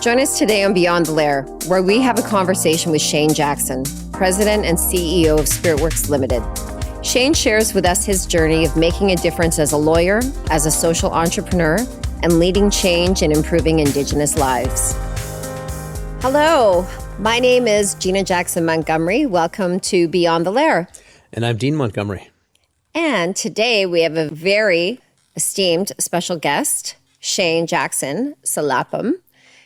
Join us today on Beyond the Lair, where we have a conversation with Shain Jackson, President and CEO of Spiritworks Limited. Shain shares with us his journey of making a difference as a lawyer, as a social entrepreneur, and leading change and improving Indigenous lives. Hello, my name is Gina Jackson Montgomery. Welcome to Beyond the Lair. And I'm Dean Montgomery. And today we have a very esteemed special guest, Shain Jackson Selapem.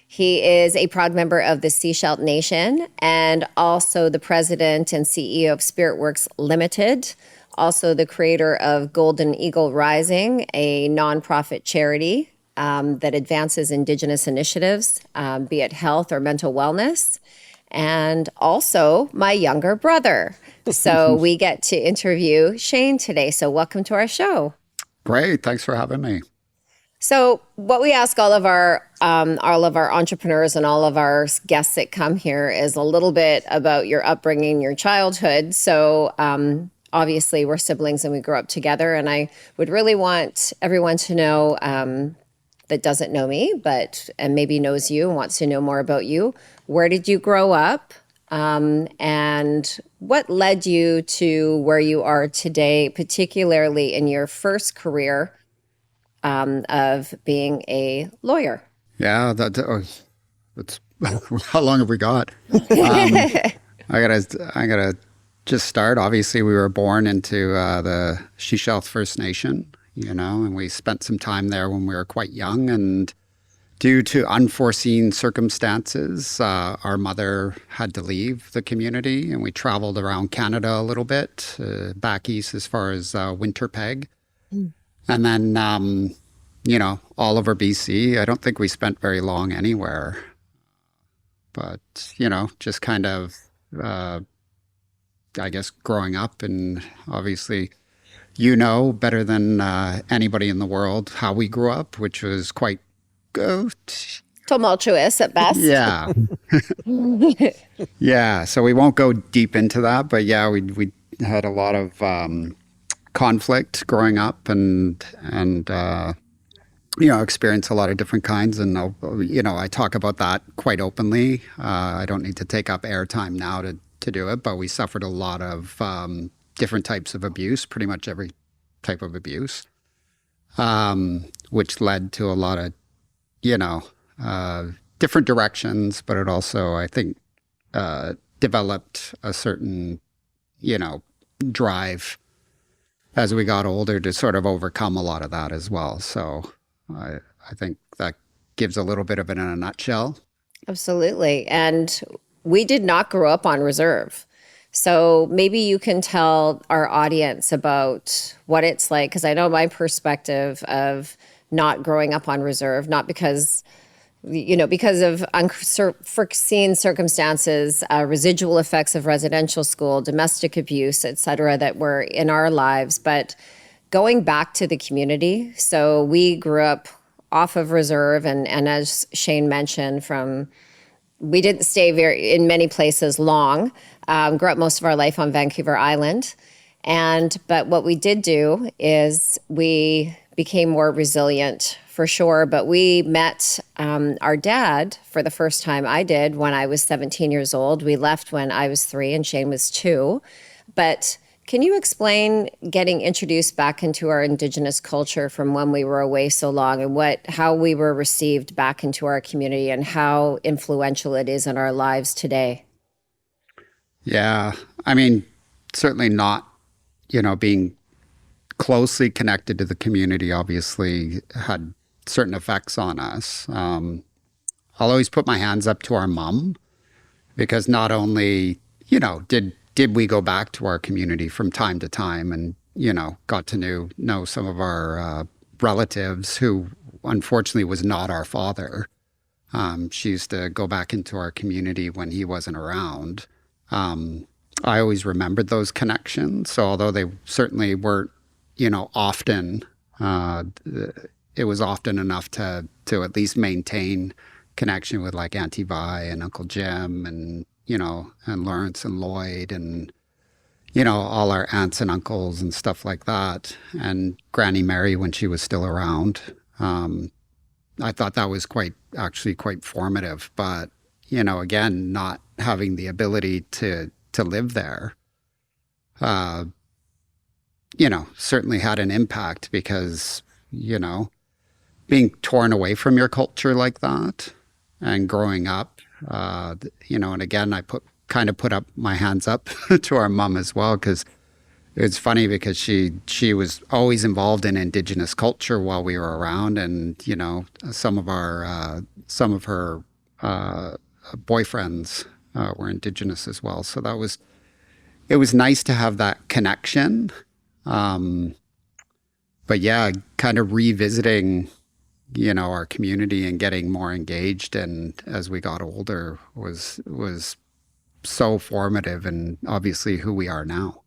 He is a proud member of the Sechelt Nation and also the president and CEO of Spiritworks Limited, also the creator of Golden Eagle Rising, a nonprofit charity that advances Indigenous initiatives, be it health or mental wellness, and also my younger brother. So we get to interview Shain today. So welcome to our show. Great. Thanks for having me. So what we ask all of our entrepreneurs and all of our guests that come here is a little bit about your upbringing, your childhood. So obviously we're siblings and we grew up together. And I would really want everyone to know that doesn't know me, and maybe knows you and wants to know more about you. Where did you grow up? And what led you to where you are today, particularly in your first career of being a lawyer? Yeah, that's how long have we got? I gotta just start. Obviously, we were born into the Sechelt First Nation, and we spent some time there when we were quite young. And due to unforeseen circumstances, our mother had to leave the community, and we traveled around Canada a little bit, back east as far as Winterpeg. And then, all over BC. I don't think we spent very long anywhere. But, just kind of, I guess, growing up. And obviously, better than anybody in the world how we grew up, which was quite tumultuous at best. Yeah. Yeah. So we won't go deep into that. But yeah, we had a lot of conflict growing up and experience a lot of different kinds. And, I talk about that quite openly. I don't need to take up airtime now to do it, but we suffered a lot of different types of abuse, pretty much every type of abuse, which led to a lot of, different directions, but it also, I think, developed a certain, drive as we got older to sort of overcome a lot of that as well. So I think that gives a little bit of it in a nutshell. Absolutely. And we did not grow up on reserve. So maybe you can tell our audience about what it's like, because I know my perspective of not growing up on reserve, not because of unforeseen circumstances, residual effects of residential school, domestic abuse, et cetera, that were in our lives, but going back to the community. So we grew up off of reserve, and as Shain mentioned, we didn't stay in many places long, grew up most of our life on Vancouver Island. But what we did do is we became more resilient for sure. But we met our dad for the first time. I did when I was 17 years old. We left when I was 3 and Shain was 2. But can you explain getting introduced back into our Indigenous culture from when we were away so long, and how we were received back into our community and how influential it is in our lives today? Yeah. I mean, certainly not, being closely connected to the community obviously had certain effects on us. I'll always put my hands up to our mom, because not only, did we go back to our community from time to time and, got to know some of our relatives who unfortunately was not our father. She used to go back into our community when he wasn't around. I always remembered those connections. So although they certainly weren't, often, it was often enough to at least maintain connection with like Auntie Vi and Uncle Jim and, and Lawrence and Lloyd and, all our aunts and uncles and stuff like that. And Granny Mary when she was still around. I thought that was actually quite formative. But, again, not having the ability to live there, uh, certainly had an impact because, being torn away from your culture like that and growing up, and again, I put up my hands up to our mom as well, because it's funny because she was always involved in Indigenous culture while we were around, and some of her boyfriends were Indigenous as well. So it was nice to have that connection. But yeah, kind of revisiting, our community and getting more engaged, and as we got older was so formative, and obviously who we are now.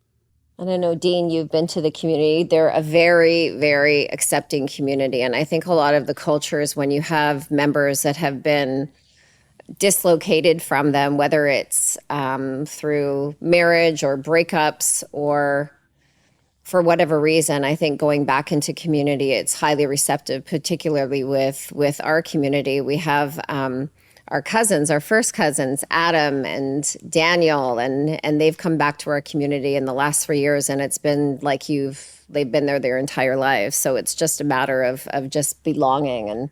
And I know, Dean, you've been to the community. They're a very, very accepting community. And I think a lot of the cultures, when you have members that have been dislocated from them, whether it's through marriage or breakups or for whatever reason, I think going back into community, it's highly receptive, particularly with our community. We have our cousins, our first cousins, Adam and Daniel, and they've come back to our community in the last 3 years, and it's been like they've been there their entire lives. So it's just a matter of just belonging. And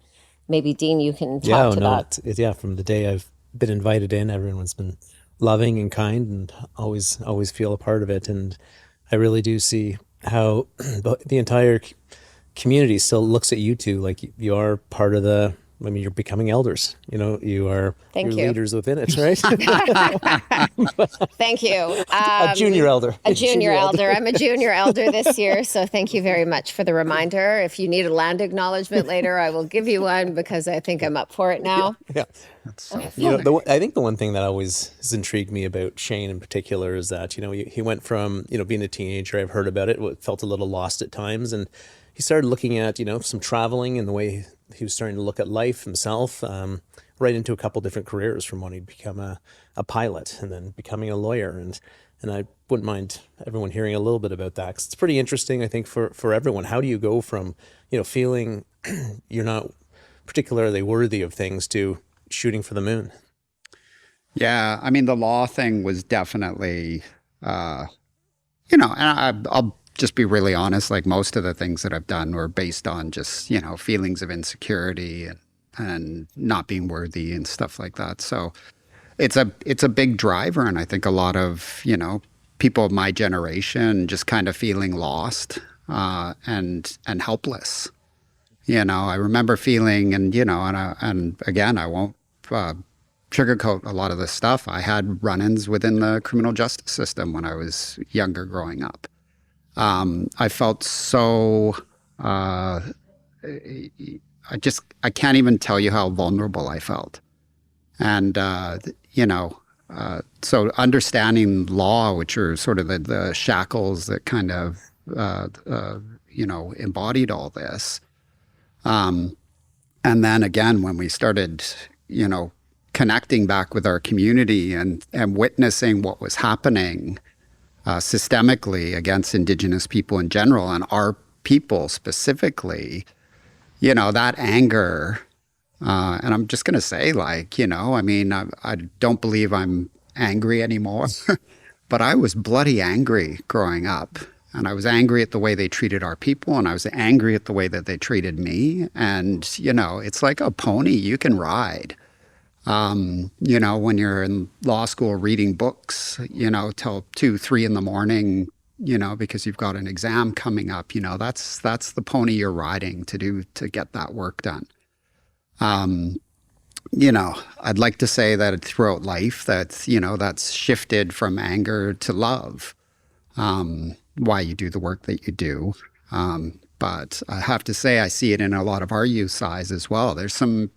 maybe, Dean, you can talk to that. Yeah, from the day I've been invited in, everyone's been loving and kind, and always feel a part of it. And I really do see how the entire community still looks at you two like you are part of you're becoming elders. You are leaders within it, right? Thank you. A junior elder. A junior elder. I'm a junior elder this year, so thank you very much for the reminder. If you need a land acknowledgement later, I will give you one because I think I'm up for it now. Yeah. That's so funny. I think the one thing that always has intrigued me about Shain in particular is that, he went from, being a teenager, I've heard about it, felt a little lost at times, and he started looking at, some traveling and the way he was starting to look at life himself, right into a couple different careers, from wanting to become a pilot and then becoming a lawyer. And I wouldn't mind everyone hearing a little bit about that, because it's pretty interesting, I think, for everyone. How do you go from, feeling you're not particularly worthy of things to shooting for the moon? Yeah, I mean, the law thing was definitely, and I'll just be really honest, like most of the things that I've done were based on just, feelings of insecurity and not being worthy and stuff like that. So it's a big driver. And I think a lot of, people of my generation just kind of feeling lost and helpless. I remember feeling, and again, I won't sugarcoat a lot of this stuff. I had run-ins within the criminal justice system when I was younger growing up. I felt so, I can't even tell you how vulnerable I felt. And, so understanding law, which are sort of the shackles that kind of, embodied all this. And then again, when we started, connecting back with our community and witnessing what was happening systemically against Indigenous people in general and our people specifically, that anger, and I'm just going to say, I don't believe I'm angry anymore, but I was bloody angry growing up. And I was angry at the way they treated our people, and I was angry at the way that they treated me. And, it's like a pony you can ride. When you're in law school reading books, till 2, 3 in the morning, because you've got an exam coming up, that's the pony you're riding to get that work done. I'd like to say that throughout life that's shifted from anger to love, why you do the work that you do. But I have to say, I see it in a lot of our youth size as well. There's some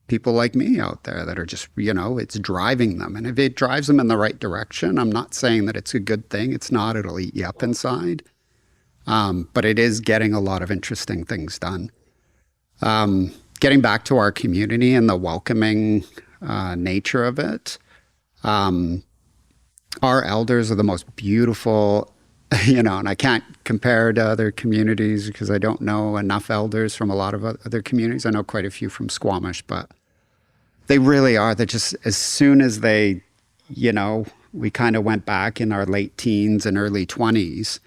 people like me out there that are just, it's driving them. And if it drives them in the right direction, I'm not saying that it's a good thing. It's not. It'll eat you up inside. But it is getting a lot of interesting things done. Getting back to our community and the welcoming nature of it. Our elders are the most beautiful and I can't compare to other communities because I don't know enough elders from a lot of other communities. I know quite a few from Squamish, but they really are. They're just, as soon as they, we kind of went back in our late teens and early 20s,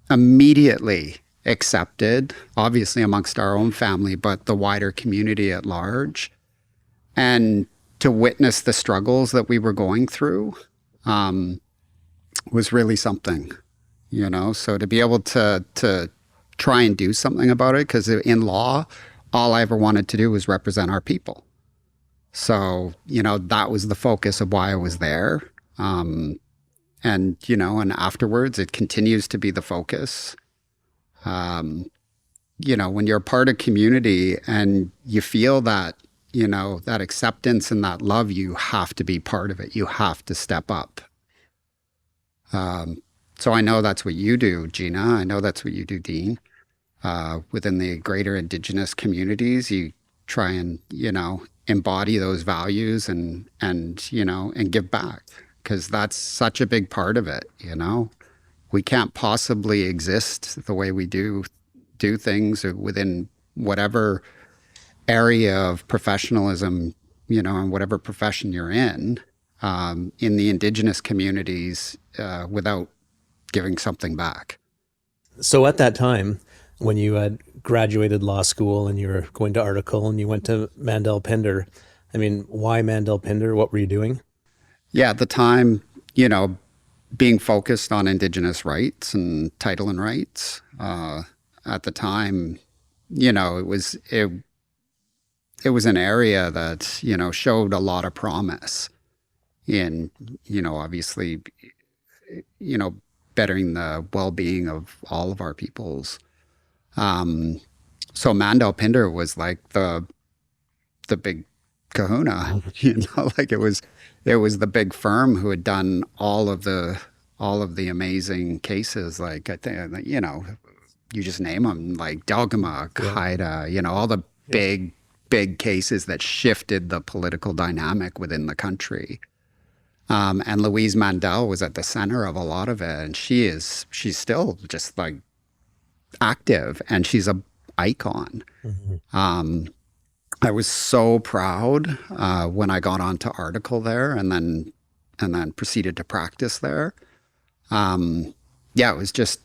immediately accepted, obviously amongst our own family, but the wider community at large. And to witness the struggles that we were going through was really something, So to be able to try and do something about it, because in law, all I ever wanted to do was represent our people. So, that was the focus of why I was there. And afterwards, it continues to be the focus. When you're a part of community and you feel that, that acceptance and that love, you have to be part of it. You have to step up. So I know that's what you do, Gina. I know that's what you do, Dean. Within the greater Indigenous communities, you try and, embody those values and give back, because that's such a big part of it. We can't possibly exist the way we do things within whatever area of professionalism, and whatever profession you're in the Indigenous communities, without giving something back. So at that time, when you had graduated law school and you were going to Article and you went to Mandel Pinder, why Mandel Pinder? What were you doing? Yeah, at the time, being focused on Indigenous rights and title and rights. At the time, it was an area that, showed a lot of promise in, obviously, bettering the well-being of all of our peoples. So Mandel Pinder was like the big kahuna, like it was the big firm who had done all of the amazing cases. Like, I think, you just name them, like Delgamuc, Haida, all the big cases that shifted the political dynamic within the country. And Louise Mandel was at the center of a lot of it. And she's still just like active, and she's a icon. Mm-hmm. I was so proud when I got onto Article there and then proceeded to practice there. It was just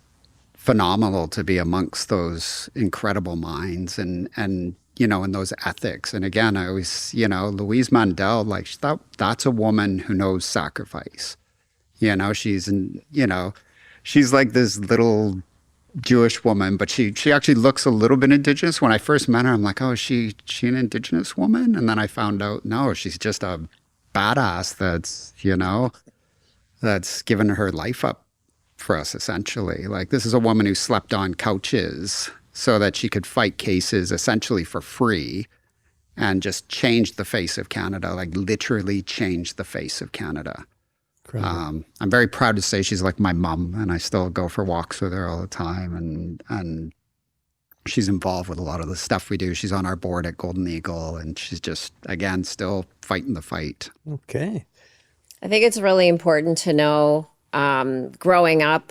phenomenal to be amongst those incredible minds and those ethics. And again, I always, Louise Mandel, like that's a woman who knows sacrifice. She's like this little Jewish woman, but she actually looks a little bit Indigenous. When I first met her, I'm like, oh, is she an Indigenous woman? And then I found out, no, she's just a badass that's given her life up for us, essentially. Like, this is a woman who slept on couches so that she could fight cases essentially for free and just change the face of Canada, like literally change the face of Canada. I'm very proud to say she's like my mom, and I still go for walks with her all the time. And she's involved with a lot of the stuff we do. She's on our board at Golden Eagle, and she's just, again, still fighting the fight. Okay. I think it's really important to know, growing up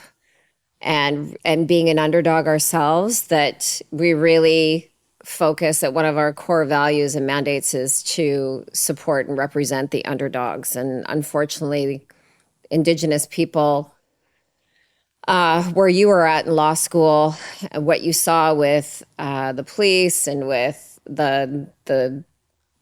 and being an underdog ourselves, that we really focus that one of our core values and mandates is to support and represent the underdogs. And unfortunately, Indigenous people, where you were at in law school, what you saw with the police and with the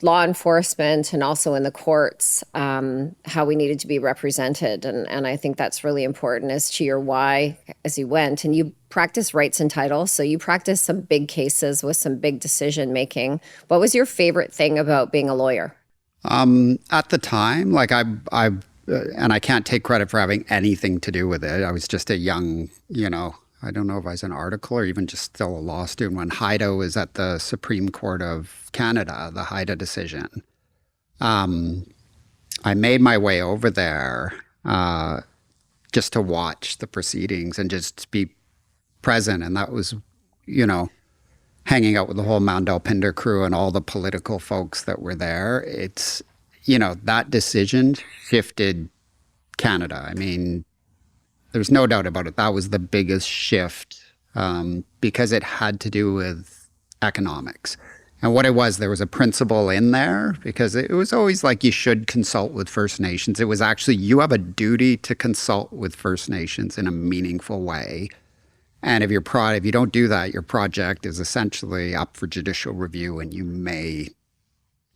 law enforcement and also in the courts, how we needed to be represented. And I think that's really important as to your why as you went. And you practice rights and titles, so you practice some big cases with some big decision making. What was your favorite thing about being a lawyer? At the time, like and I can't take credit for having anything to do with it. I was just a young, I don't know if I was an article or even just still a law student when Haida was at the Supreme Court of Canada, the Haida decision. I made my way over there just to watch the proceedings and just be present. And that was, hanging out with the whole Mandel Pinder crew and all the political folks that were there. It's, that decision shifted Canada. I mean, There's no doubt about it. That was the biggest shift because it had to do with economics. And what it was, there was a principle in there because it was always like you should consult with First Nations. It was actually you have a duty to consult with First Nations in a meaningful way. And if you don't do that, your project is essentially up for judicial review and you may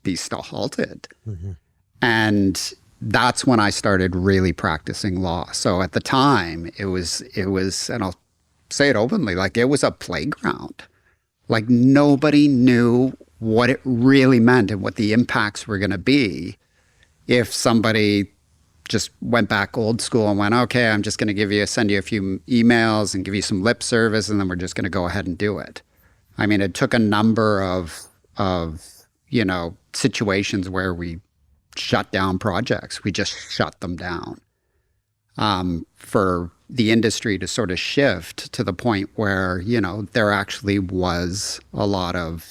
be halted. Mm-hmm. And that's when I started really practicing law. So at the time, it was, and I'll say it openly, like it was a playground. Like nobody knew what it really meant and what the impacts were going to be if somebody just went back old school and went, okay, I'm just going to send you a few emails and give you some lip service, and then we're just going to go ahead and do it. I mean, it took a number of situations where we shut down projects. We just shut them down for the industry to sort of shift to the point where, there actually was a lot of,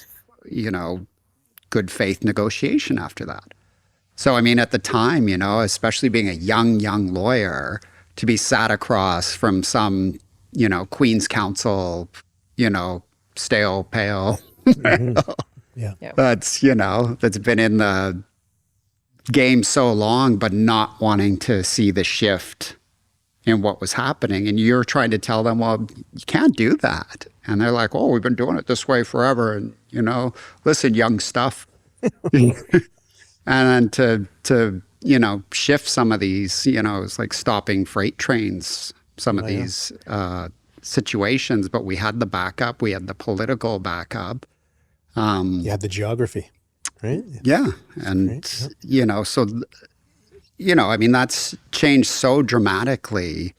good faith negotiation after that. So, I mean, at the time, especially being a young lawyer, to be sat across from some, Queen's Counsel, stale, pale, Mm-hmm. Yeah. that's been in the game so long, but not wanting to see the shift in what was happening. And you're trying to tell them, well, you can't do that. And they're like, oh, we've been doing it this way forever. And, listen, young stuff. And then to shift some of these, it's like stopping freight trains, some of these situations. But we had the backup. We had the political backup. You had the geography, right? Yeah. And, so, I mean, that's changed so dramatically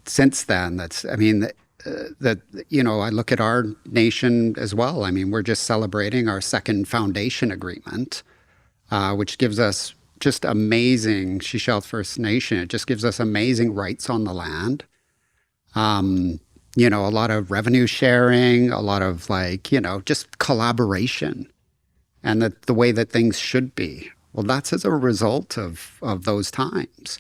since then. I look at our nation as well. I mean, we're just celebrating our second foundation agreement, which gives us just amazing, Sechelt First Nation, it just gives us amazing rights on the land. A lot of revenue sharing, a lot of just collaboration and the way that things should be. Well, that's as a result of those times.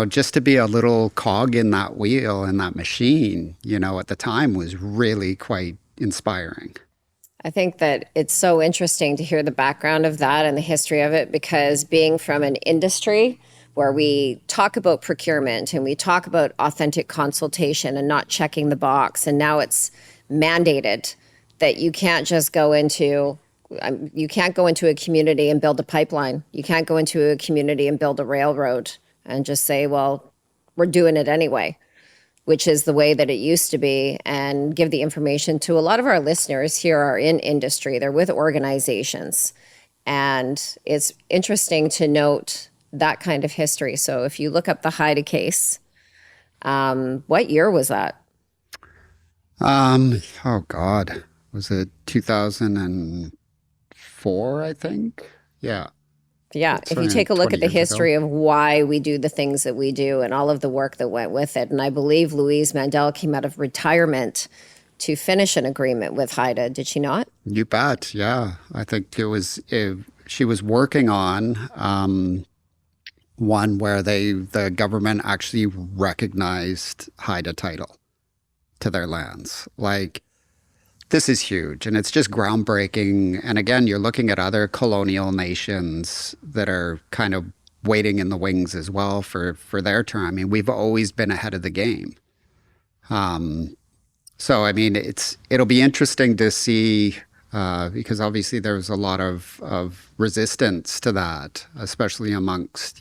Just to be a little cog in that wheel and that machine, at the time was really quite inspiring. I think that it's so interesting to hear the background of that and the history of it, because being from an industry where we talk about procurement and we talk about authentic consultation and not checking the box, and now it's mandated that you can't just go into a community and build a pipeline. You can't go into a community and build a railroad and just say, well, we're doing it anyway, which is the way that it used to be, and give the information to a lot of our listeners here are in industry. They're with organizations. And it's interesting to note that kind of history. So if you look up the Haida case, what year was that? Oh God, was it 2004, I think? Yeah. Yeah, if you take a look at the history of why we do the things that we do and all of the work that went with it. And I believe Louise Mandel came out of retirement to finish an agreement with Haida, did she not? You bet, yeah. I think she was working on one where the government actually recognized Haida title to their lands. This is huge, and it's just groundbreaking. And again, you're looking at other colonial nations that are kind of waiting in the wings as well for their turn. I mean, we've always been ahead of the game. So, I mean, it'll be interesting to see because obviously there's a lot of resistance to that, especially amongst,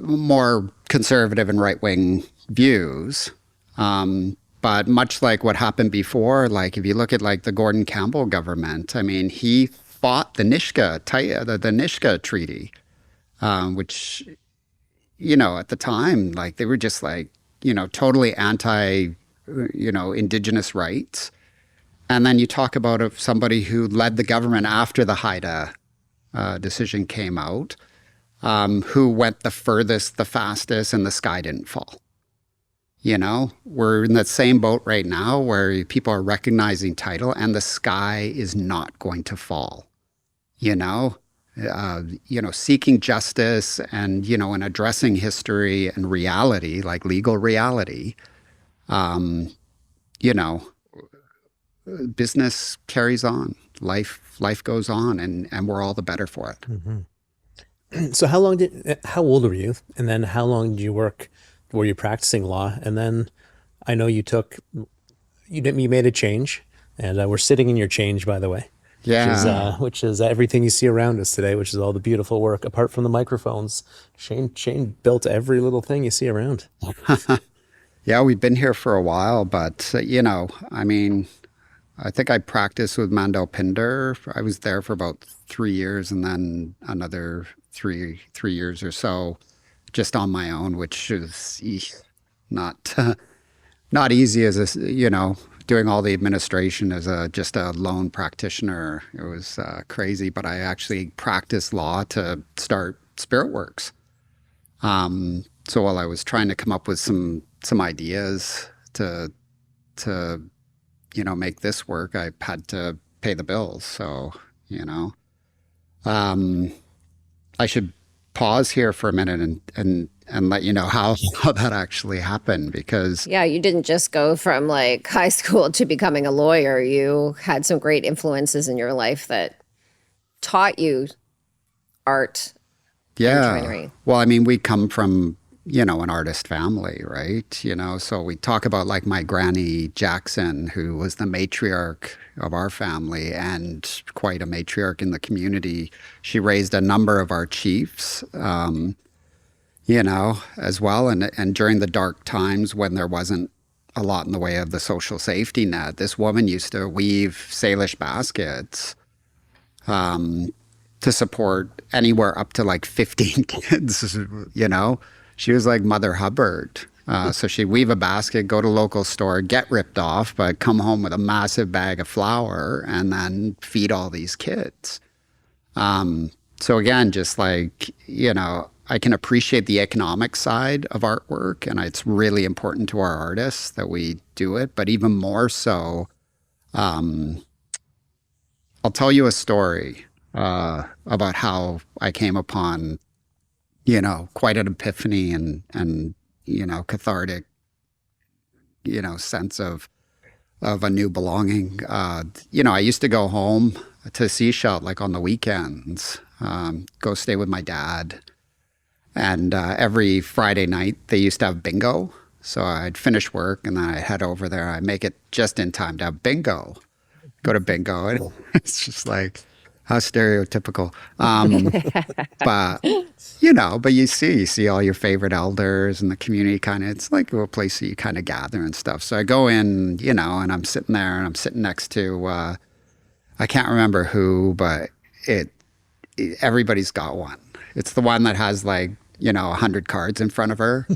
more conservative and right-wing views. But much like what happened before, if you look at the Gordon Campbell government, I mean, he fought the Nisga'a Treaty, which, at the time, they were just totally anti, Indigenous rights. And then you talk about somebody who led the government after the Haida decision came out, who went the furthest, the fastest, and the sky didn't fall. We're in that same boat right now where people are recognizing title and the sky is not going to fall. seeking justice and, and addressing history and reality, like legal reality, you know, business carries on. Life goes on, and we're all the better for it. So how old were you? And then how long did you were you practicing law? And then I know you made a change, and we're sitting in your change, by the way. Yeah. Which is everything you see around us today, which is all the beautiful work. Apart from the microphones, Shain built every little thing you see around. Yeah, we've been here for a while, but I mean, I think I practiced with Mandel Pinder. I was there for about 3 years, and then another three years or so just on my own, which is not not easy as doing all the administration as just a lone practitioner. It was crazy, but I actually practiced law to start Spirit Works. So while I was trying to come up with some ideas to make this work, I had to pay the bills. So I should pause here for a minute and let you know how that actually happened, because Yeah, you didn't just go from like high school to becoming a lawyer. You had some great influences in your life that taught you art and yeah. joinery. Well, I mean, we come from, an artist family, right? So we talk about like my granny Jackson, who was the matriarch of our family and quite a matriarch in the community. She raised a number of our chiefs, as well. And during the dark times when there wasn't a lot in the way of the social safety net, this woman used to weave Salish baskets to support anywhere up to like 15 kids, She was like Mother Hubbard. So she'd weave a basket, go to local store, get ripped off, but come home with a massive bag of flour and then feed all these kids. So again, just like, I can appreciate the economic side of artwork, and it's really important to our artists that we do it. But even more so, I'll tell you a story about how I came upon, quite an epiphany and cathartic, sense of a new belonging. I used to go home to Sechelt like on the weekends, go stay with my dad. And every Friday night they used to have bingo. So I'd finish work and then I'd head over there. I'd make it just in time to have bingo. Go to bingo. And it's just like, how stereotypical. But you see all your favorite elders and the community kind of, it's like a place that you kind of gather and stuff. So I go in, and I'm sitting there and I'm sitting next to, I can't remember who, but everybody's got one. It's the one that has like, 100 cards in front of her.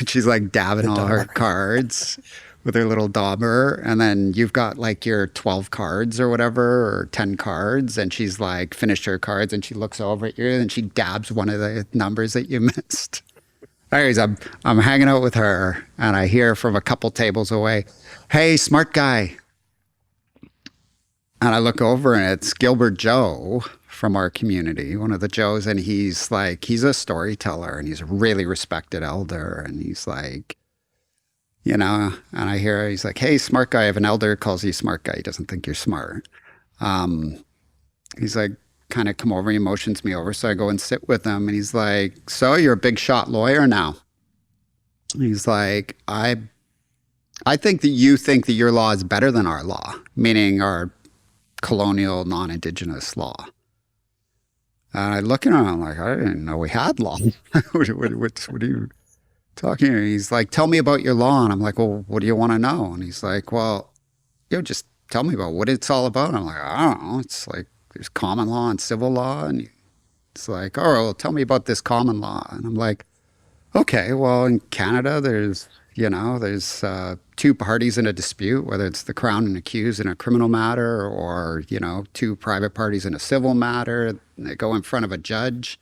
She's like dabbing all her cards with her little dauber. And then you've got like your 12 cards or whatever, or 10 cards. And she's like finished her cards and she looks over at you and she dabs one of the numbers that you missed. Anyways, I'm hanging out with her and I hear from a couple tables away, "Hey, smart guy." And I look over and it's Gilbert Joe from our community, one of the Joes. And he's a storyteller and he's a really respected elder. And he's like, and I hear he's like, "Hey, smart guy." I have an elder who calls you smart guy. He doesn't think you're smart. He's like, kind of come over, he motions me over. So I go and sit with him and he's like, "So you're a big shot lawyer now?" He's like, I think that you think that your law is better than our law, meaning our colonial non-Indigenous law. And I look at him, I'm like, "I didn't know we had law." what are you talking? He's like, "Tell me about your law." And I'm like, "Well, what do you want to know?" And he's like, "Well, just tell me about what it's all about." And I'm like, "I don't know. It's like there's common law and civil law." And it's like, "Oh, well, tell me about this common law." And I'm like, "Okay, well, in Canada, there's two parties in a dispute, whether it's the Crown and accused in a criminal matter or, two private parties in a civil matter. They go in front of a judge.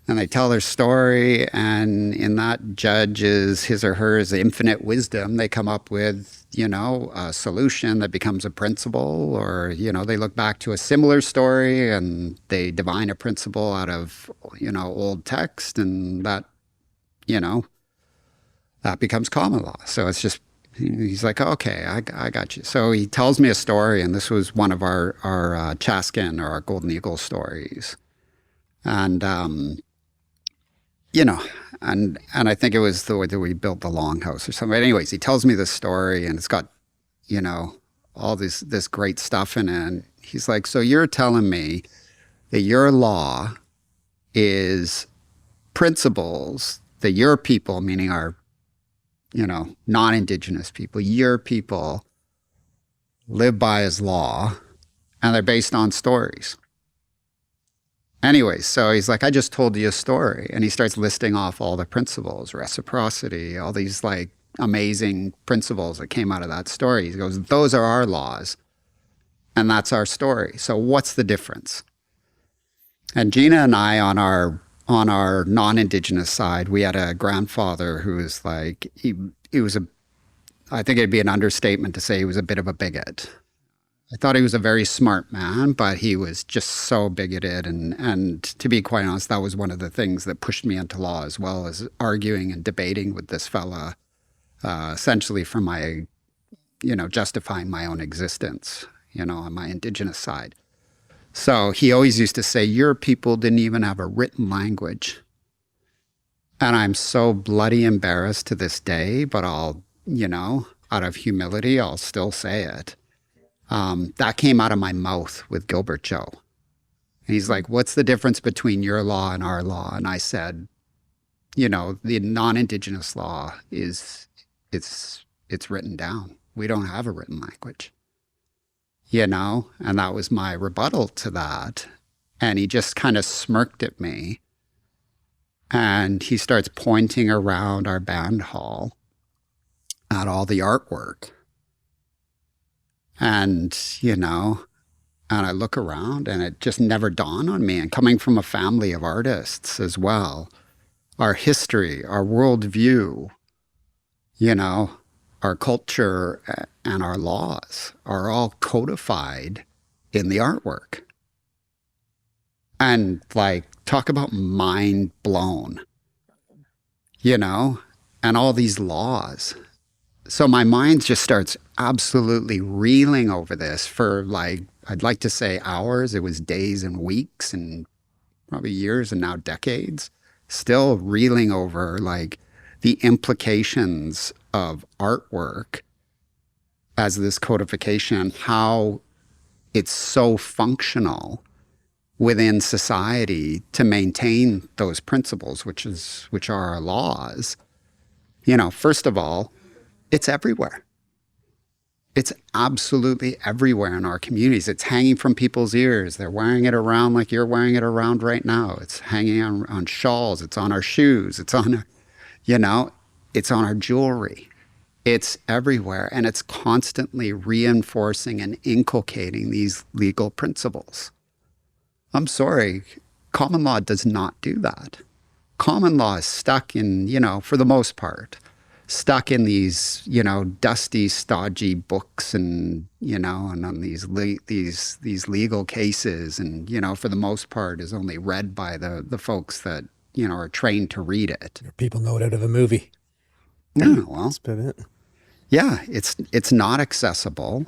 and they tell their story, and in that judge's his or hers infinite wisdom, they come up with, a solution that becomes a principle, or, they look back to a similar story and they divine a principle out of, old text, and that, that becomes common law. So it's just, he's like, okay, I got you. So he tells me a story, and this was one of our Chaskin, or our Golden Eagle stories. And, and I think it was the way that we built the longhouse or something. But anyways, he tells me this story, and it's got, all this great stuff in it. And he's like, so you're telling me that your law is principles that your people, meaning our, non-Indigenous people, your people live by as law, and they're based on stories. Anyways, so he's like, I just told you a story. And he starts listing off all the principles, reciprocity, all these like amazing principles that came out of that story. He goes, those are our laws, and that's our story. So what's the difference? And Gina and I, on our non-Indigenous side, we had a grandfather who was like, he was I think it'd be an understatement to say he was a bit of a bigot. I thought he was a very smart man, but he was just so bigoted. And to be quite honest, that was one of the things that pushed me into law, as well as arguing and debating with this fella, essentially for my, justifying my own existence, on my Indigenous side. So he always used to say, your people didn't even have a written language. And I'm so bloody embarrassed to this day, but I'll, out of humility, I'll still say it. That came out of my mouth with Gilbert Joe. And he's like, what's the difference between your law and our law? And I said, the non-Indigenous law it's written down. We don't have a written language, and that was my rebuttal to that. And he just kind of smirked at me, and he starts pointing around our band hall at all the artwork. And, and I look around, and it just never dawned on me. And coming from a family of artists as well, our history, our worldview, our culture and our laws are all codified in the artwork. And like, talk about mind blown, and all these laws. So my mind just starts absolutely reeling over this for like, I'd like to say hours. It was days and weeks and probably years and now decades, still reeling over like the implications of artwork as this codification, how it's so functional within society to maintain those principles, which are our laws. First of all, it's everywhere. It's absolutely everywhere in our communities. It's hanging from people's ears. They're wearing it around like you're wearing it around right now. It's hanging on shawls. It's on our shoes. It's on, it's on our jewelry. It's everywhere. And it's constantly reinforcing and inculcating these legal principles. I'm sorry, common law does not do that. Common law is stuck in, for the most part, stuck in these, dusty, stodgy books and, and on these legal cases, and, for the most part is only read by the folks that, are trained to read it. People know it out of a movie. Yeah, well, that's about it. Yeah, it's not accessible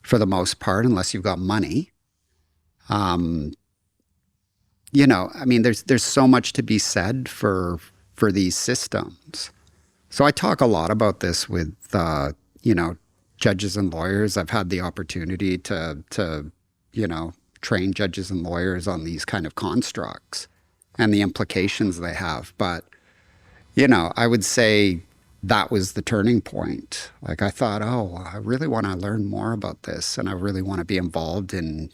for the most part unless you've got money. There's so much to be said for these systems. So I talk a lot about this with, judges and lawyers. I've had the opportunity to train judges and lawyers on these kind of constructs and the implications they have. But, I would say that was the turning point. Like I thought, I really want to learn more about this, and I really want to be involved in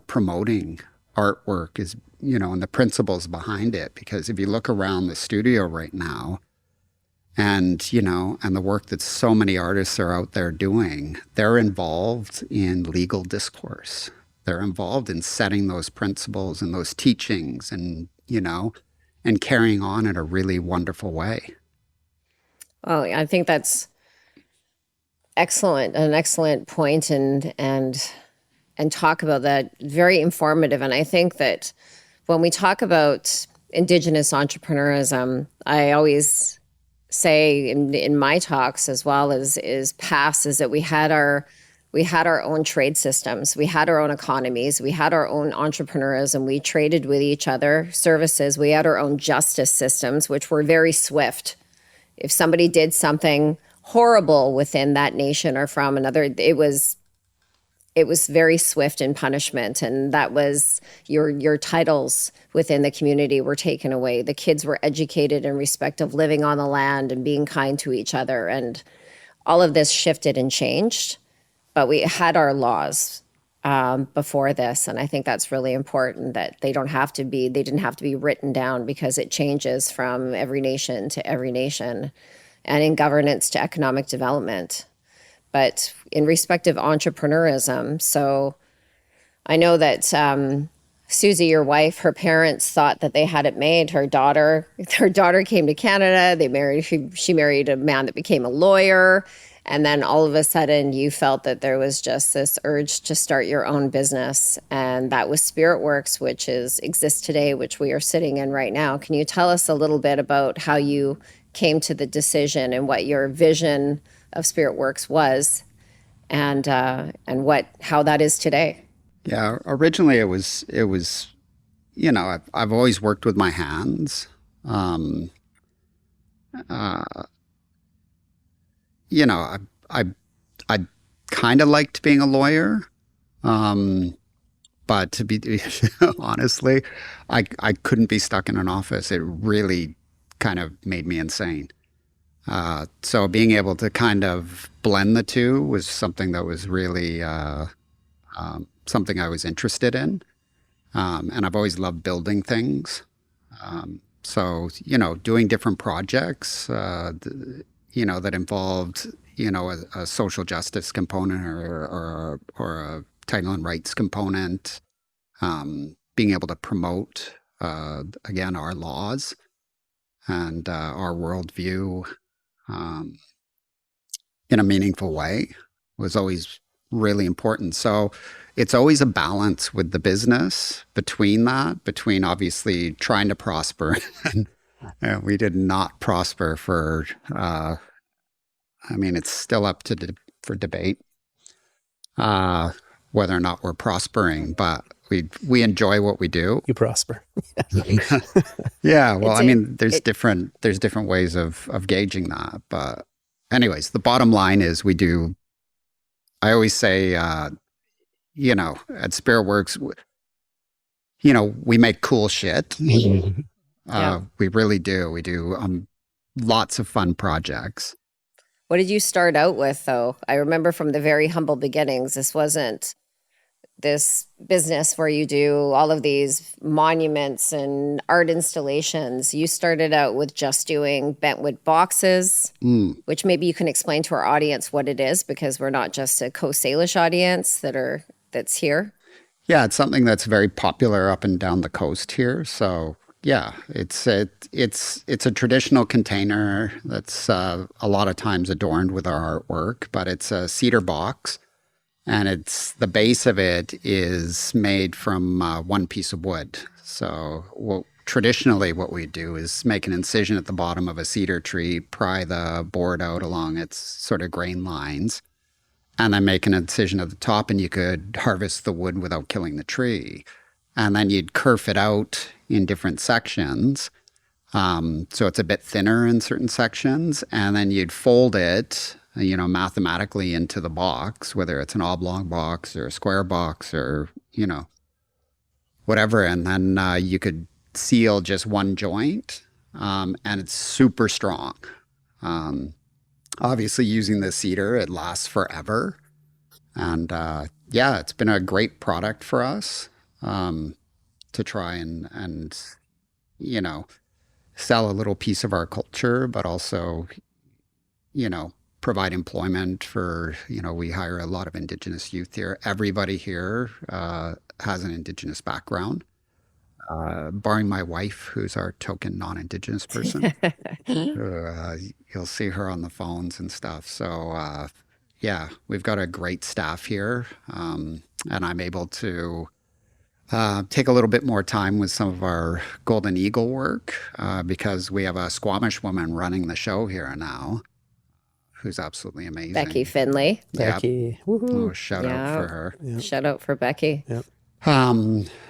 promoting artwork is, and the principles behind it. Because if you look around the studio right now and, and the work that so many artists are out there doing, they're involved in legal discourse. They're involved in setting those principles and those teachings and, and carrying on in a really wonderful way. Well, I think that's excellent, an excellent point, and talk about that. Very informative. And I think that when we talk about Indigenous entrepreneurism, I always say in my talks as well as is past is that we had our own trade systems, we had our own economies, we had our own entrepreneurism, we traded with each other services, we had our own justice systems, which were very swift. If somebody did something horrible within that nation or from another, it was very swift in punishment, and that was your titles within the community were taken away. The kids were educated in respect of living on the land and being kind to each other, and all of this shifted and changed. But we had our laws before this, and I think that's really important that they didn't have to be written down, because it changes from every nation to every nation, and in governance to economic development. But in respect of entrepreneurism, so I know that Susie, your wife, her parents thought that they had it made. Her daughter came to Canada. She married a man that became a lawyer. And then all of a sudden you felt that there was just this urge to start your own business. And that was Spirit Works, which exists today, which we are sitting in right now. Can you tell us a little bit about how you came to the decision and what your vision of Spirit Works was, and how that is today? Yeah, originally it was I've always worked with my hands. I kind of liked being a lawyer, but to be honestly, I couldn't be stuck in an office. It really kind of made me insane. So being able to kind of blend the two was something that was really something I was interested in. And I've always loved building things. So, doing different projects, that involved, a social justice component or a title and rights component, being able to promote, again, our laws and our worldview in a meaningful way was always really important. So it's always a balance with the business between obviously trying to prosper. And we did not prosper for, it's still up for debate whether or not we're prospering, but we enjoy what we do. You prosper. Yeah, well, there's different ways of gauging that. But anyways, the bottom line is I always say, at Spirit Works, we make cool shit. Yeah. We really do. We do lots of fun projects. What did you start out with, though? I remember from the very humble beginnings, this wasn't this business where you do all of these monuments and art installations. You started out with just doing bentwood boxes, which maybe you can explain to our audience what it is, because we're not just a Coast Salish audience that's here. Yeah, it's something that's very popular up and down the coast here. So yeah, it's a traditional container that's a lot of times adorned with our artwork, but it's a cedar box. And the base of it is made from one piece of wood. So traditionally what we do is make an incision at the bottom of a cedar tree, pry the board out along its sort of grain lines, and then make an incision at the top, and you could harvest the wood without killing the tree. And then you'd kerf it out in different sections. So it's a bit thinner in certain sections, and then you'd fold it mathematically into the box, whether it's an oblong box or a square box or, whatever. And then you could seal just one joint, and it's super strong. Obviously, using the cedar, it lasts forever. And it's been a great product for us to try and sell a little piece of our culture, but also, provide employment for, we hire a lot of Indigenous youth here. Everybody here has an Indigenous background, barring my wife, who's our token non-Indigenous person. You'll see her on the phones and stuff. So, yeah, we've got a great staff here, and I'm able to take a little bit more time with some of our Golden Eagle work because we have a Squamish woman running the show here now, who's absolutely amazing. Becky Finley. Becky. Woohoo. Oh, shout out for her. Yep. Shout out for Becky. Yep.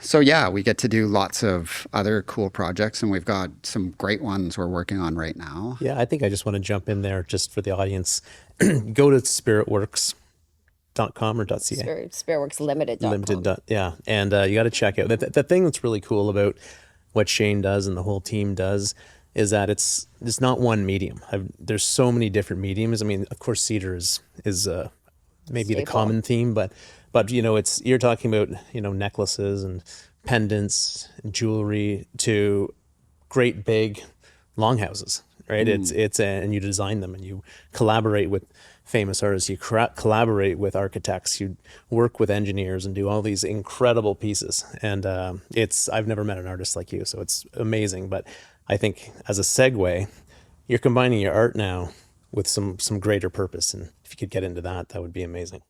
So yeah, we get to do lots of other cool projects, and we've got some great ones we're working on right now. Yeah, I think I just want to jump in there just for the audience. Go to spiritworks.com or .ca. Spiritworkslimited.com. Yeah, and you got to check out the thing that's really cool about what Shain does and the whole team does is that it's not one medium. There's so many different mediums. I mean, of course, cedar is maybe the common theme, but you're talking about necklaces and pendants and jewelry to great big longhouses, right? And you design them and you collaborate with famous artists, you collaborate with architects, you work with engineers and do all these incredible pieces. And I've never met an artist like you, so it's amazing. But I think as a segue, you're combining your art now with some greater purpose. And if you could get into that would be amazing.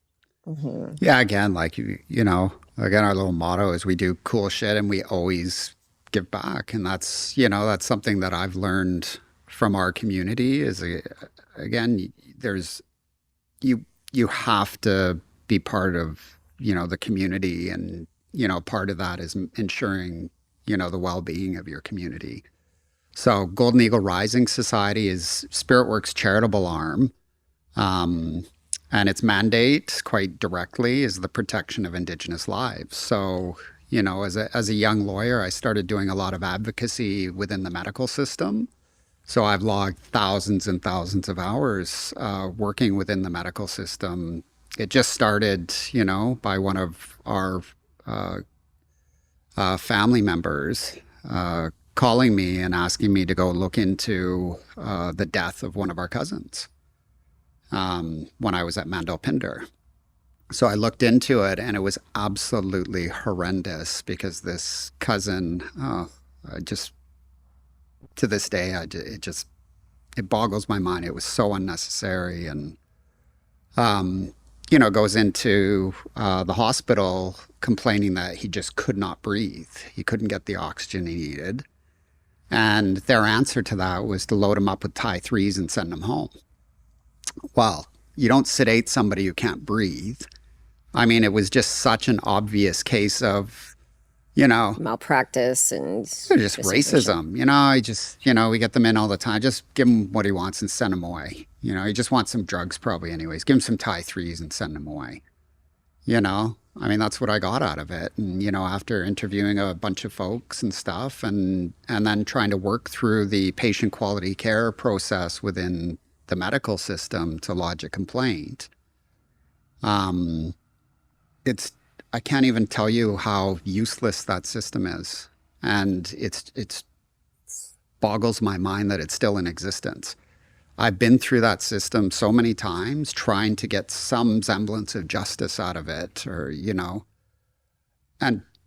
Mm-hmm. Yeah, again, again, our little motto is we do cool shit and we always give back. And that's something that I've learned from our community is, again, you have to be part of, the community. And, part of that is ensuring, the well-being of your community. So Golden Eagle Rising Society is Spiritworks' charitable arm. And its mandate, quite directly, is the protection of Indigenous lives. So, as a young lawyer, I started doing a lot of advocacy within the medical system. So I've logged thousands and thousands of hours working within the medical system. It just started, by one of our family members calling me and asking me to go look into the death of one of our cousins. When I was at Mandalpinder. So I looked into it and it was absolutely horrendous because this cousin, to this day, it boggles my mind. It was so unnecessary and, goes into the hospital complaining that he just could not breathe. He couldn't get the oxygen he needed. And their answer to that was to load him up with Thai 3s and send him home. Well, you don't sedate somebody who can't breathe. I mean, it was just such an obvious case of, malpractice and just racism. We get them in all the time. Just give him what he wants and send him away. He just wants some drugs probably anyways. Give him some Thai 3s and send him away. I mean, that's what I got out of it. And, after interviewing a bunch of folks and stuff and then trying to work through the patient quality care process within the medical system to lodge a complaint. I can't even tell you how useless that system is. And it's boggles my mind that it's still in existence. I've been through that system so many times trying to get some semblance of justice out of it and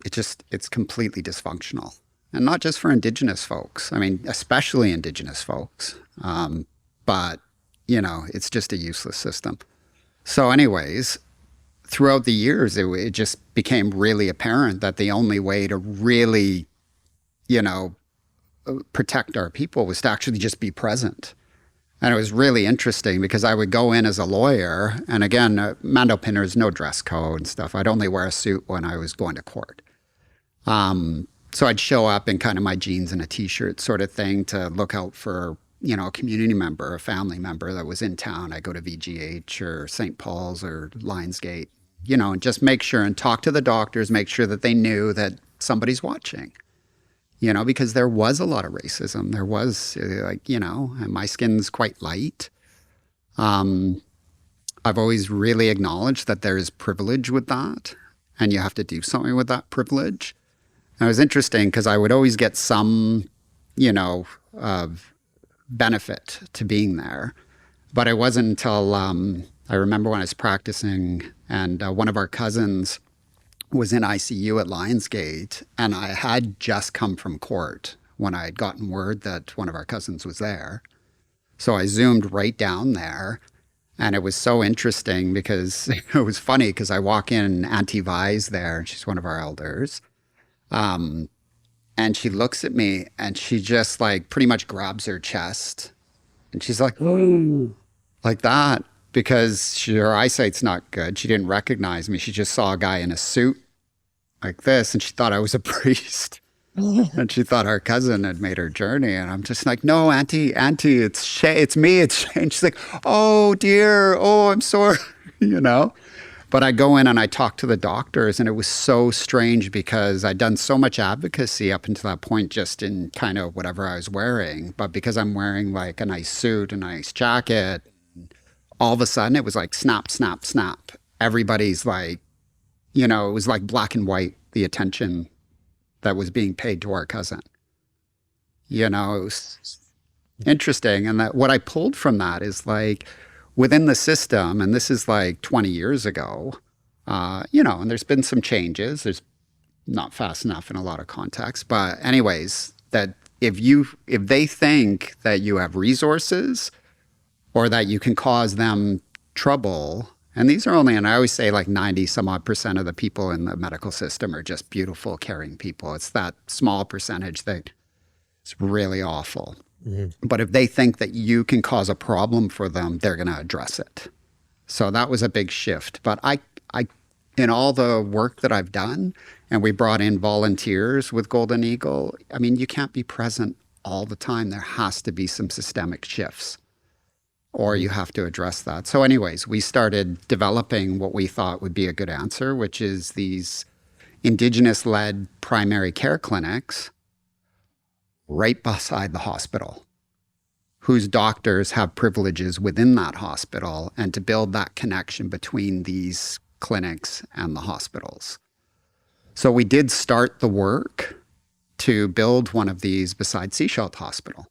it's completely dysfunctional. And not just for Indigenous folks. I mean, especially Indigenous folks. But it's just a useless system. So anyways, throughout the years, it just became really apparent that the only way to really, protect our people was to actually just be present. And it was really interesting because I would go in as a lawyer, and again, Mandalpinder is no dress code and stuff. I'd only wear a suit when I was going to court. So I'd show up in kind of my jeans and a t-shirt sort of thing to look out for a community member, a family member that was in town. I go to VGH or St. Paul's or Lionsgate, and just make sure and talk to the doctors, make sure that they knew that somebody's watching, because there was a lot of racism. There was and my skin's quite light. I've always really acknowledged that there is privilege with that and you have to do something with that privilege. And it was interesting because I would always get some, benefit to being there. But it wasn't until I remember when I was practicing, and one of our cousins was in ICU at Lionsgate, and I had just come from court when I had gotten word that one of our cousins was there. So I zoomed right down there, and it was so interesting because it was funny because I walk in, Auntie Vi's there, and she's one of our elders. And she looks at me and she just like pretty much grabs her chest and she's like, "Ooh," like that, because her eyesight's not good. She didn't recognize me. She just saw a guy in a suit like this and she thought I was a priest. And she thought our cousin had made her journey. And I'm just like, "No, Auntie, it's me, it's Shain." She's like, "Oh dear, oh, I'm sorry," you know? But I go in and I talk to the doctors, and it was so strange because I'd done so much advocacy up until that point just in kind of whatever I was wearing. But because I'm wearing like a nice suit, a nice jacket, all of a sudden it was like snap, snap, snap. Everybody's like, it was like black and white, the attention that was being paid to our cousin. It was interesting. And that what I pulled from that is like, within the system, and this is like 20 years ago, and there's been some changes. There's not fast enough in a lot of contexts, but anyways, that if they think that you have resources or that you can cause them trouble, and these are only, and I always say like 90 some odd % of the people in the medical system are just beautiful, caring people. It's that small percentage that is really awful. Mm-hmm. But if they think that you can cause a problem for them, they're going to address it. So that was a big shift. But I, in all the work that I've done, and we brought in volunteers with Golden Eagle, I mean, you can't be present all the time. There has to be some systemic shifts, or you have to address that. So anyways, we started developing what we thought would be a good answer, which is these Indigenous-led primary care clinics right beside the hospital, whose doctors have privileges within that hospital, and to build that connection between these clinics and the hospitals. So we did start the work to build one of these beside Sechelt Hospital.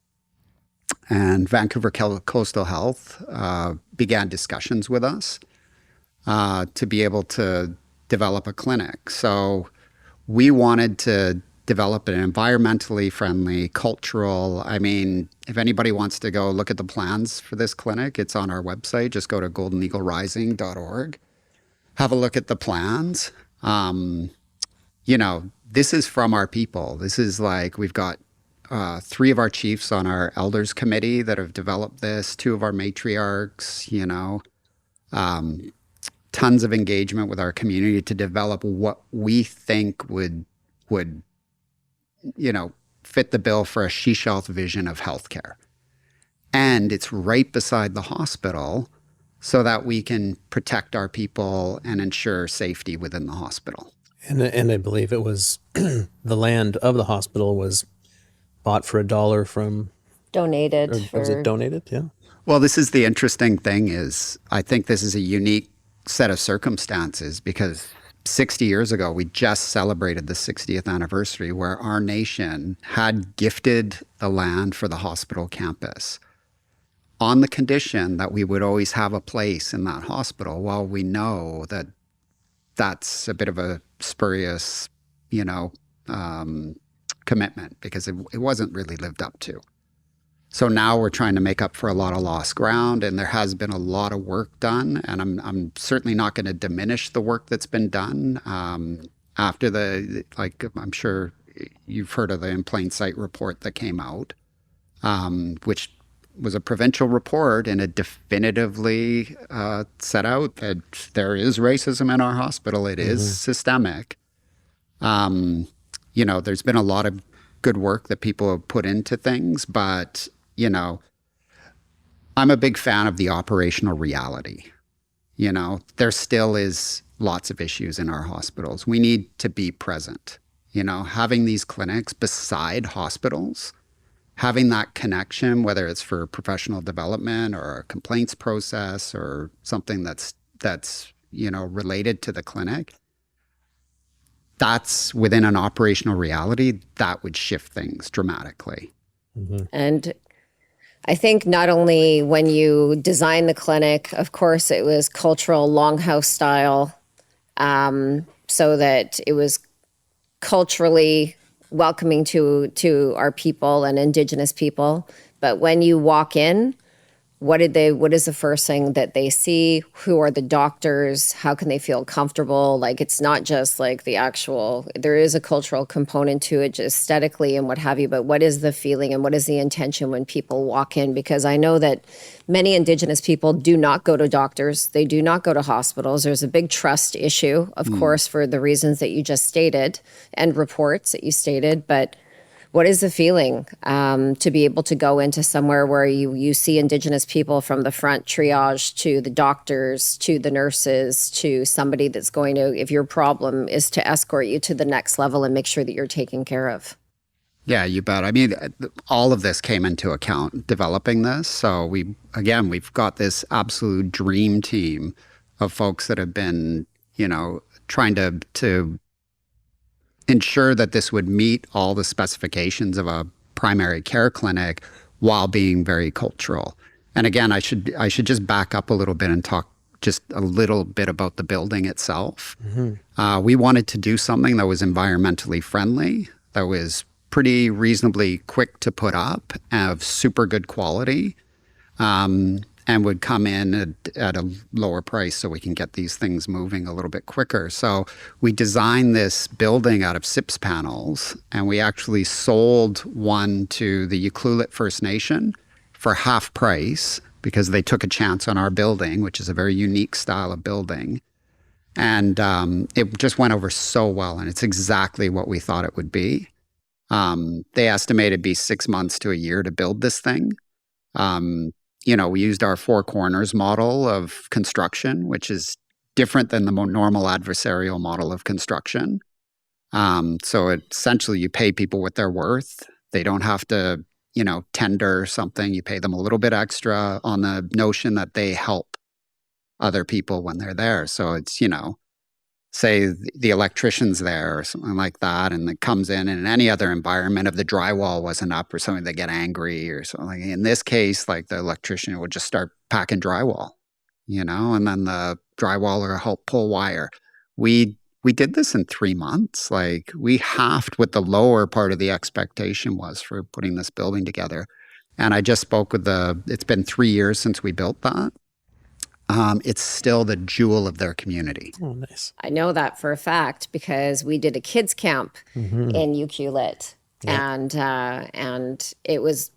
And Vancouver Coastal Health began discussions with us to be able to develop a clinic. So we wanted to develop an environmentally friendly, cultural. I mean, if anybody wants to go look at the plans for this clinic, it's on our website. Just go to goldeneaglerising.org. Have a look at the plans. This is from our people. This is like, we've got 3 of our chiefs on our elders committee that have developed this, 2 of our matriarchs, tons of engagement with our community to develop what we think would fit the bill for a Sechelt vision of healthcare. And it's right beside the hospital so that we can protect our people and ensure safety within the hospital. And I believe it was the land of the hospital was bought for $1 from... Donated. Was it donated? Yeah. Well, this is the interesting thing is I think this is a unique set of circumstances because 60 years ago, we just celebrated the 60th anniversary where our nation had gifted the land for the hospital campus on the condition that we would always have a place in that hospital. Well, we know that that's a bit of a spurious, commitment because it wasn't really lived up to. So now we're trying to make up for a lot of lost ground, and there has been a lot of work done. And I'm certainly not going to diminish the work that's been done after I'm sure you've heard of the In Plain Sight report that came out, which was a provincial report, and it definitively set out that there is racism in our hospital. It is systemic. There's been a lot of good work that people have put into things, but I'm a big fan of the operational reality. There still is lots of issues in our hospitals. We need to be present. Having these clinics beside hospitals, having that connection, whether it's for professional development or a complaints process or something that's related to the clinic, that's within an operational reality that would shift things dramatically. And I think not only when you designed the clinic, of course, it was cultural longhouse style, so that it was culturally welcoming to our people and Indigenous people. But when you walk in, what is the first thing that they see? Who are the doctors? How can they feel comfortable? Like, it's not just like the actual, there is a cultural component to it, just aesthetically and what have you, but what is the feeling and what is the intention when people walk in? Because I know that many Indigenous people do not go to doctors. They do not go to hospitals. There's a big trust issue, of course, for the reasons that you just stated and reports that you stated, but what is the feeling to be able to go into somewhere where you see Indigenous people from the front triage to the doctors, to the nurses, to somebody that's going to, if your problem is to escort you to the next level and make sure that you're taken care of? Yeah, you bet. I mean, all of this came into account developing this. So we've got this absolute dream team of folks that have been, trying to ensure that this would meet all the specifications of a primary care clinic while being very cultural. And again, I should just back up a little bit and talk just a little bit about the building itself. We wanted to do something that was environmentally friendly, that was pretty reasonably quick to put up, of super good quality, and would come in at a lower price so we can get these things moving a little bit quicker. So we designed this building out of SIPS panels, and we actually sold one to the Ucluelet First Nation for half price because they took a chance on our building, which is a very unique style of building. And it just went over so well, and it's exactly what we thought it would be. They estimate it'd be 6 months to a year to build this thing. We used our four corners model of construction, which is different than the more normal adversarial model of construction. So essentially you pay people what they're worth. They don't have to, tender something. You pay them a little bit extra on the notion that they help other people when they're there. So it's, say the electrician's there or something like that, and it comes in any other environment, if the drywall wasn't up or something, they get angry or something. In this case, like, the electrician would just start packing drywall, and then the drywaller will help pull wire. We did this in 3 months. Like, we halved what the lower part of the expectation was for putting this building together. And I just spoke with it's been 3 years since we built that. It's still the jewel of their community. Oh, nice. I know that for a fact because we did a kids camp in Ucluelet, and it was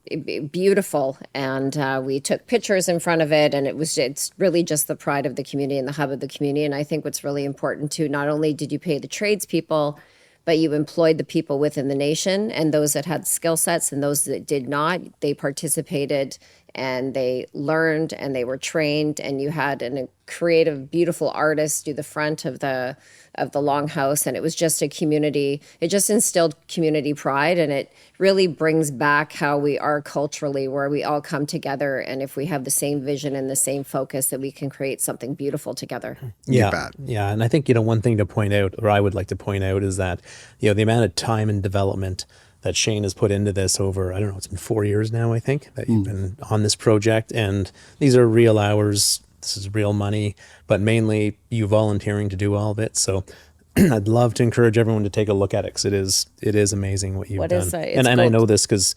beautiful, and we took pictures in front of it, and it's really just the pride of the community and the hub of the community. And I think what's really important too, not only did you pay the tradespeople, but you employed the people within the nation, and those that had skill sets and those that did not, they participated and they learned and they were trained, and you had a creative, beautiful artist do the front of the longhouse, and it was just a community. It just instilled community pride, and it really brings back how we are culturally, where we all come together, and if we have the same vision and the same focus, that we can create something beautiful together. Yeah, yeah, and I think one thing to point out, or I would like to point out, is that the amount of time and development that Shain has put into this over, I don't know, it's been 4 years now, I think, that you've been on this project. And these are real hours. This is real money, but mainly you volunteering to do all of it. So I'd love to encourage everyone to take a look at it, because it is amazing what you've done. And I know this because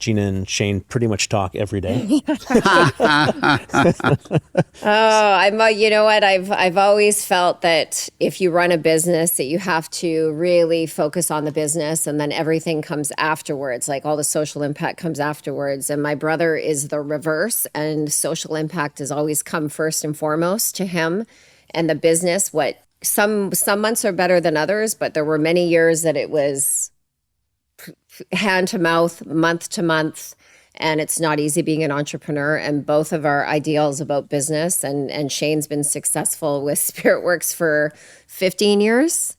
Gina and Shain pretty much talk every day. You know what? I've always felt that if you run a business, that you have to really focus on the business, and then everything comes afterwards. Like, all the social impact comes afterwards. And my brother is the reverse, and social impact has always come first and foremost to him. And the business, some months are better than others, but there were many years that it was hand to mouth, month to month, and it's not easy being an entrepreneur. And both of our ideals about business, and Shain's been successful with Spiritworks for 15 years.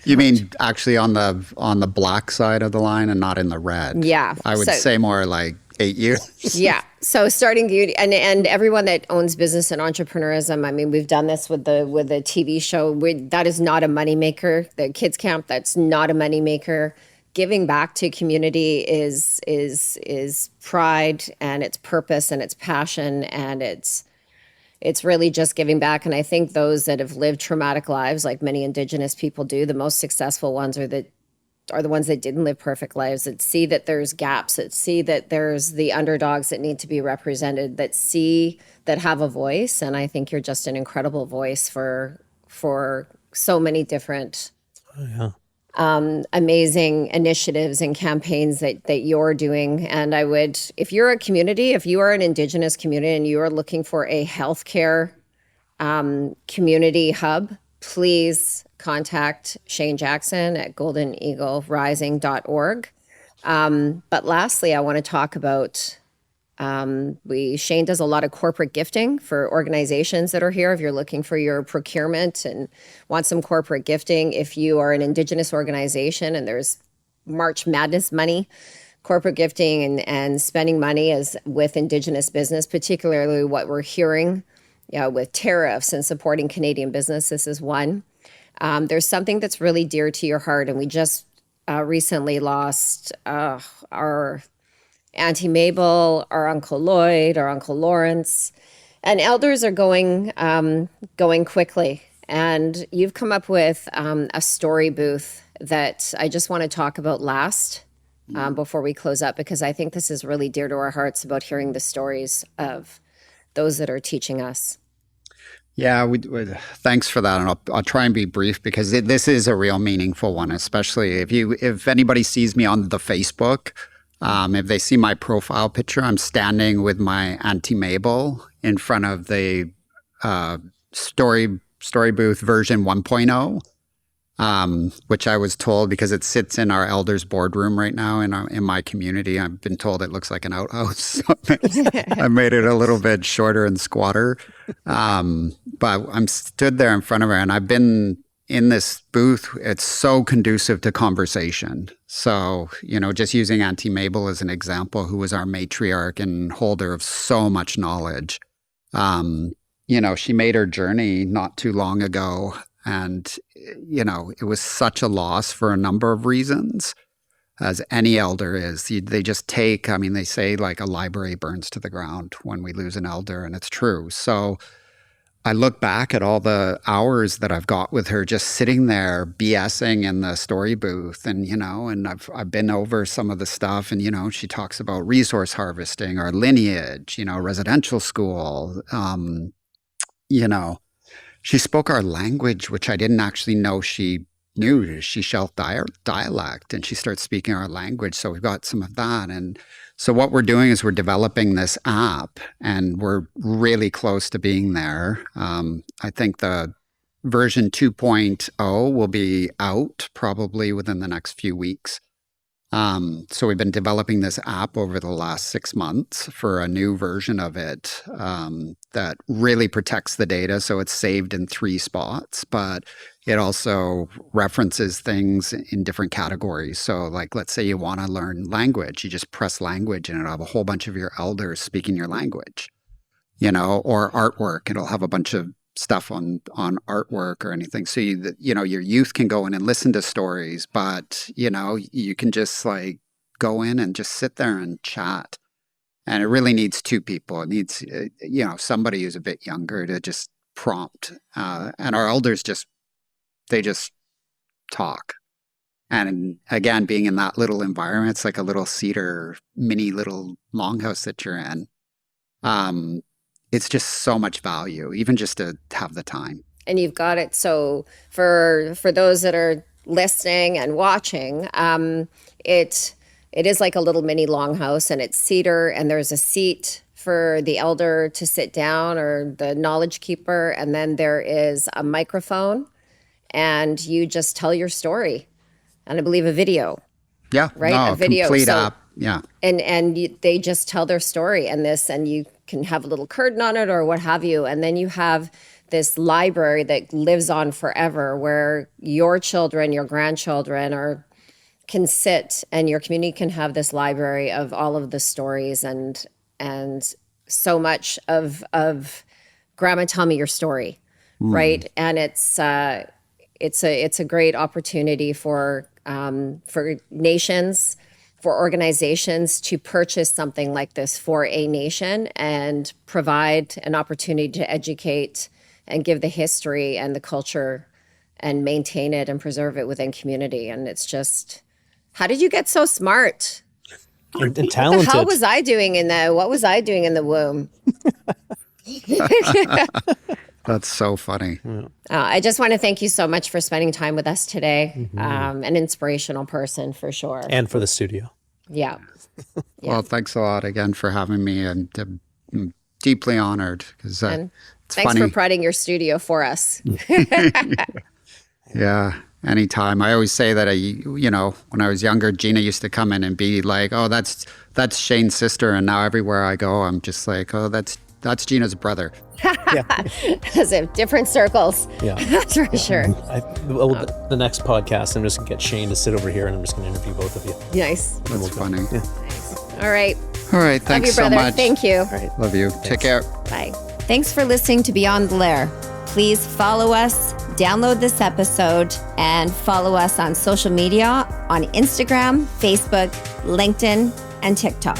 You mean actually on the black side of the line and not in the red? Yeah, I would say more like 8 years. Yeah. So starting and everyone that owns business and entrepreneurism, I mean, we've done this with the TV show. That is not a moneymaker. The kids camp, that's not a moneymaker. giving back to community is pride, and it's purpose, and it's passion, and it's really just giving back. And I think those that have lived traumatic lives, like many Indigenous people do, the most successful ones are the ones that didn't live perfect lives, that see that there's gaps, that see that there's the underdogs that need to be represented, that have a voice. And I think you're just an incredible voice for so many different amazing initiatives and campaigns that you're doing. And I would, if you're a community, if you are an Indigenous community and you are looking for a healthcare community hub, please contact Shain Jackson at goldeneaglerising.org. But lastly, I want to talk about Shain does a lot of corporate gifting for organizations that are here. If you're looking for your procurement and want some corporate gifting, if you are an Indigenous organization and there's March Madness money, corporate gifting and spending money as with Indigenous business, particularly what we're hearing with tariffs and supporting Canadian business, this is one. There's something that's really dear to your heart, and we just recently lost our Auntie Mabel, our Uncle Lloyd, our Uncle Lawrence, and elders are going quickly. And you've come up with a story booth that I just want to talk about last before we close up, because I think this is really dear to our hearts about hearing the stories of those that are teaching us. Yeah, thanks for that, and I'll try and be brief because this is a real meaningful one, especially if anybody sees me on the Facebook. If they see my profile picture, I'm standing with my Auntie Mabel in front of the story booth version 1.0, which I was told, because it sits in our elders boardroom right now in my community. I've been told it looks like an outhouse, so I made it a little bit shorter and squatter. But I'm stood there in front of her, and I've been in this booth. It's so conducive to conversation. So, just using Auntie Mabel as an example, who was our matriarch and holder of so much knowledge. She made her journey not too long ago. And, it was such a loss for a number of reasons, as any elder is. They just they say like a library burns to the ground when we lose an elder, and it's true. So I look back at all the hours that I've got with her just sitting there BSing in the story booth, and I've been over some of the stuff, and she talks about resource harvesting, our lineage, residential school, she spoke our language, which I didn't actually know she knew. Sechelt dialect, and she starts speaking our language. So we've got some of that. And so what we're doing is we're developing this app, and we're really close to being there. I think the version 2.0 will be out probably within the next few weeks. So we've been developing this app over the last 6 months for a new version of it that really protects the data. So it's saved in 3 spots, but it also references things in different categories. So like, let's say you want to learn language, you just press language and it'll have a whole bunch of your elders speaking your language, or artwork. It'll have a bunch of stuff on artwork or anything. So your youth can go in and listen to stories, but you can just like go in and just sit there and chat. And it really needs 2 people. It needs somebody who's a bit younger to just prompt. And our elders just talk. And again, being in that little environment, it's like a little cedar mini little longhouse that you're in. It's just so much value, even just to have the time. And you've got it. So for those that are listening and watching, it is like a little mini longhouse, and it's cedar, and there's a seat for the elder to sit down, or the knowledge keeper, and then there is a microphone, and you just tell your story, and I believe a video. Yeah, right. No, a video. Complete app. Yeah, and they just tell their story, and you can have a little curtain on it or what have you, and then you have this library that lives on forever, where your children, your grandchildren can sit, and your community can have this library of all of the stories and so much of Grandma, tell me your story, right? And it's a great opportunity for for nations, for organizations to purchase something like this for a nation and provide an opportunity to educate and give the history and the culture and maintain it and preserve it within community. And it's just, how did you get so smart? And What talented. the hell was I doing what was I doing in the womb? That's so funny. I just want to thank you so much for spending time with us today. An inspirational person for sure. And for the studio. Yeah. Well, thanks a lot again for having me, and I'm deeply honored because And it's thanks funny. for prodding your studio for us. Yeah, anytime. I always say that when I was younger, Gina used to come in and be like, "Oh, that's Shane's sister," and now everywhere I go, I'm just like, "Oh, that's Gina's brother." Because of different circles. Yeah. That's for sure. The next podcast, I'm just going to get Shain to sit over here and I'm just going to interview both of you. Nice. That's funny. Yeah. All right. All right, Love thanks you, so brother. much. Thank you. All right. Love you. Take care. Bye. Thanks for listening to Beyond the Lair. Please follow us, download this episode, and follow us on social media on Instagram, Facebook, LinkedIn, and TikTok.